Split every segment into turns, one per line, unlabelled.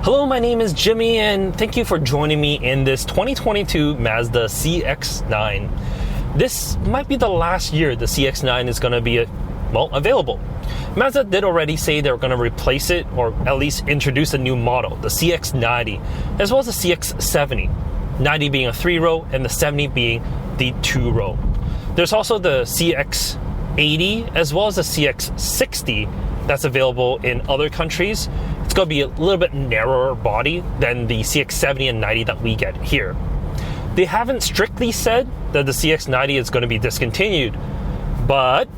Hello, my name is Jimmy, and thank you for joining me in this 2022 Mazda CX-9. This might be the last year the CX-9 is going to be, available. Mazda did already say they're going to replace it, or at least introduce a new model, the CX-90, as well as the CX-70. 90 being a 3-row, and the 70 being the 2-row. There's also the CX-80, as well as the CX-60 that's available in other countries. It's going to be a little bit narrower body than the CX-70 and 90 that we get here. They haven't strictly said that the CX-90 is going to be discontinued, but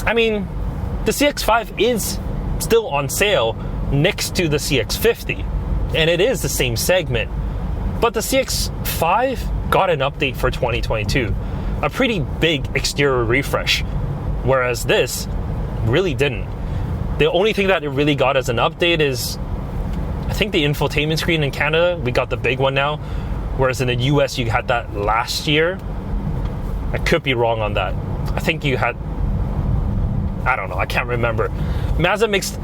I mean, the CX-5 is still on sale next to the CX-50, and it is the same segment. But the CX-5 got an update for 2022, a pretty big exterior refresh, whereas this really didn't. The only thing that it really got as an update is, I think, the infotainment screen in Canada. We got the big one now, whereas in the US you had that last year. I could be wrong on that. I think you had, I don't know, I can't remember. Mazda makes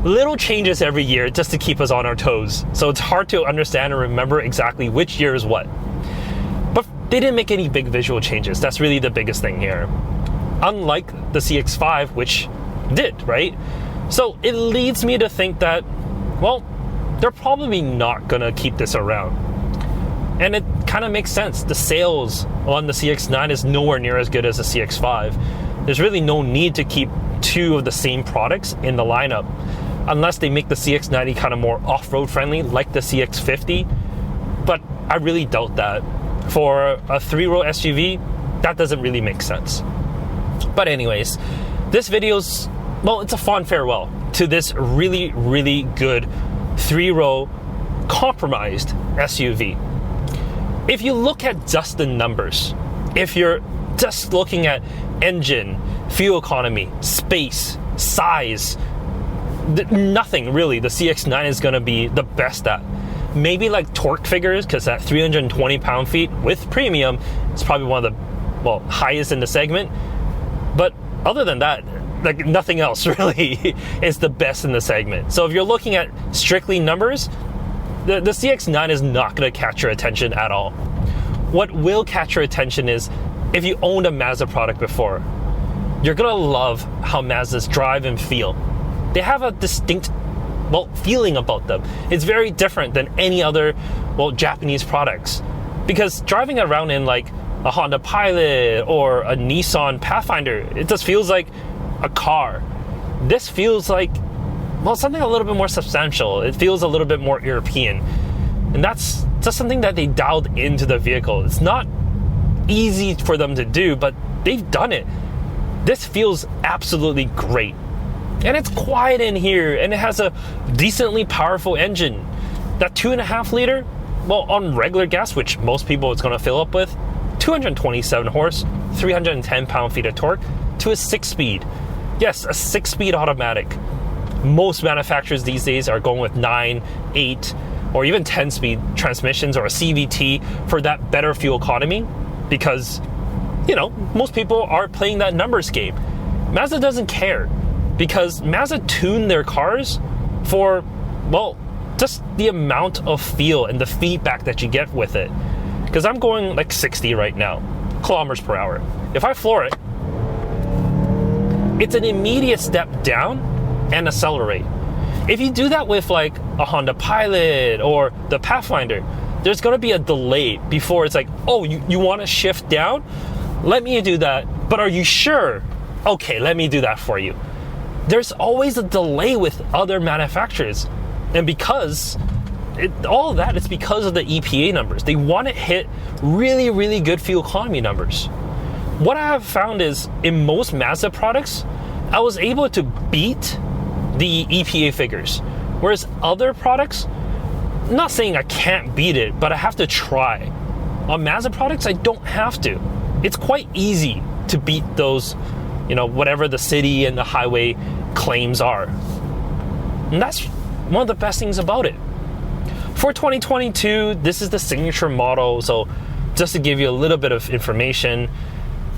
little changes every year just to keep us on our toes, so it's hard to understand and remember exactly which year is what. But they didn't make any big visual changes. That's really the biggest thing here. Unlike the CX-5, which did, right? So it leads me to think that, well, they're probably not gonna keep this around. And it kind of makes sense. The sales on the CX-9 is nowhere near as good as the CX-5. There's really no need to keep two of the same products in the lineup, unless they make the CX-90 kind of more off-road friendly, like the CX-50. But I really doubt that. For a 3-row SUV, that doesn't really make sense. But anyways, this video's, well, it's a fond farewell to this really, really good 3-row compromised SUV. If you look at just the numbers, if you're just looking at engine, fuel economy, space, size, nothing really the CX-9 is going to be the best at. Maybe like torque figures, because at 320 pound-feet with premium, it's probably one of the, highest in the segment. But other than that, like nothing else really is the best in the segment. So if you're looking at strictly numbers, the CX-9 is not going to catch your attention at all. What will catch your attention is if you owned a Mazda product before, you're going to love how Mazdas drive and feel. They have a distinct, feeling about them. It's very different than any other, Japanese products. Because driving around in like a Honda Pilot or a Nissan Pathfinder, it just feels like a car. This feels like, something a little bit more substantial. It feels a little bit more European. And that's just something that they dialed into the vehicle. It's not easy for them to do, but they've done it. This feels absolutely great. And it's quiet in here, and it has a decently powerful engine. That 2.5 liter, on regular gas, which most people it's going to fill up with, 227 horse, 310 pound-feet of torque, to a 6-speed. Yes, a 6-speed automatic. Most manufacturers these days are going with 9, 8, or even 10-speed transmissions or a CVT for that better fuel economy, because, most people are playing that numbers game. Mazda doesn't care, because Mazda tuned their cars for, just the amount of feel and the feedback that you get with it. Because I'm going like 60 right now, kilometers per hour. If I floor it, it's an immediate step down and accelerate. If you do that with like a Honda Pilot or the Pathfinder, there's going to be a delay before it's like, you want to shift down? Let me do that. But are you sure? Okay, let me do that for you. There's always a delay with other manufacturers. And because all of that, it's because of the EPA numbers. They want to hit really, really good fuel economy numbers. What I have found is in most Mazda products, I was able to beat the EPA figures. Whereas other products, I'm not saying I can't beat it, but I have to try. On Mazda products, I don't have to. It's quite easy to beat those, whatever the city and the highway claims are. And that's one of the best things about it. For 2022, this is the signature model. So just to give you a little bit of information,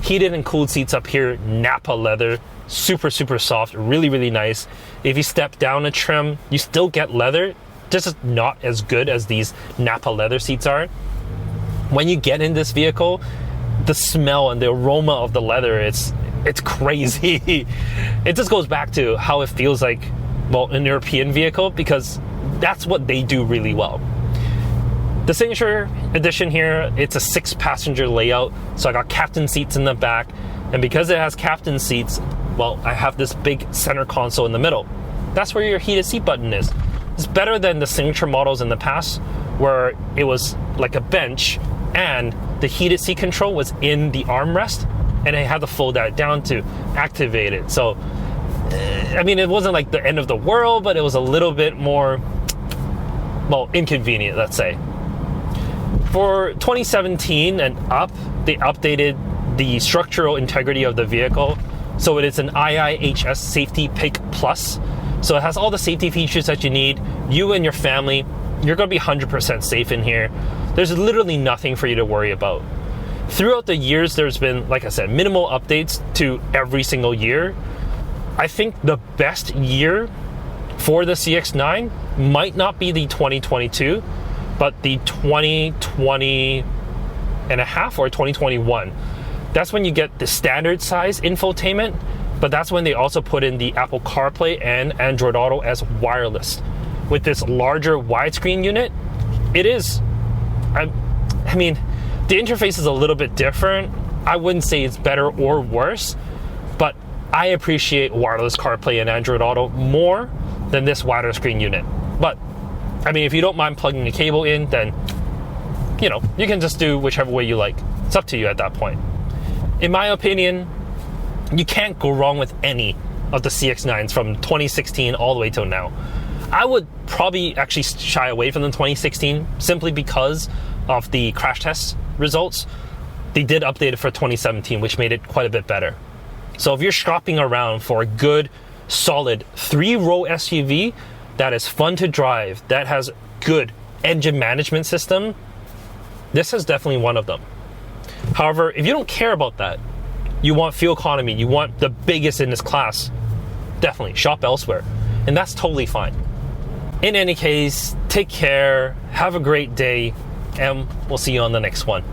heated and cooled seats up here, Napa leather, super, super soft, really, really nice. If you step down a trim, you still get leather, just not as good as these Napa leather seats are. When you get in this vehicle, the smell and the aroma of the leather, it's crazy. It just goes back to how it feels like, well, an European vehicle, because that's what they do really well. The Signature Edition here, it's a 6-passenger layout, so I got captain seats in the back, and because it has captain seats, well, I have this big center console in the middle. That's where your heated seat button is. It's better than the Signature models in the past, where it was like a bench and the heated seat control was in the armrest, and I had to fold that down to activate it. So, I mean, it wasn't like the end of the world, but it was a little bit more, well, inconvenient, let's say. For 2017 and up, they updated the structural integrity of the vehicle. So it is an IIHS Safety Pick Plus. So it has all the safety features that you need. You and your family, you're going to be 100% safe in here. There's literally nothing for you to worry about. Throughout the years, there's been, like I said, minimal updates to every single year. I think the best year for the CX-9 might not be the 2022, but the 2020 and a half or 2021. That's when you get the standard size infotainment, but that's when they also put in the Apple CarPlay and Android Auto as wireless. With this larger widescreen unit, it is, I mean, the interface is a little bit different. I wouldn't say it's better or worse, but I appreciate wireless CarPlay and Android Auto more than this wider screen unit. But, I mean, if you don't mind plugging a cable in, then, you know, you can just do whichever way you like. It's up to you at that point. In my opinion, you can't go wrong with any of the CX-9s from 2016 all the way till now. I would probably actually shy away from the 2016 simply because of the crash test results. They did update it for 2017, which made it quite a bit better. So if you're shopping around for a good, solid 3-row SUV that is fun to drive, that has good engine management system, this is definitely one of them. However, if you don't care about that, you want fuel economy, you want the biggest in this class, definitely shop elsewhere. And that's totally fine. In any case, take care, have a great day, and we'll see you on the next one.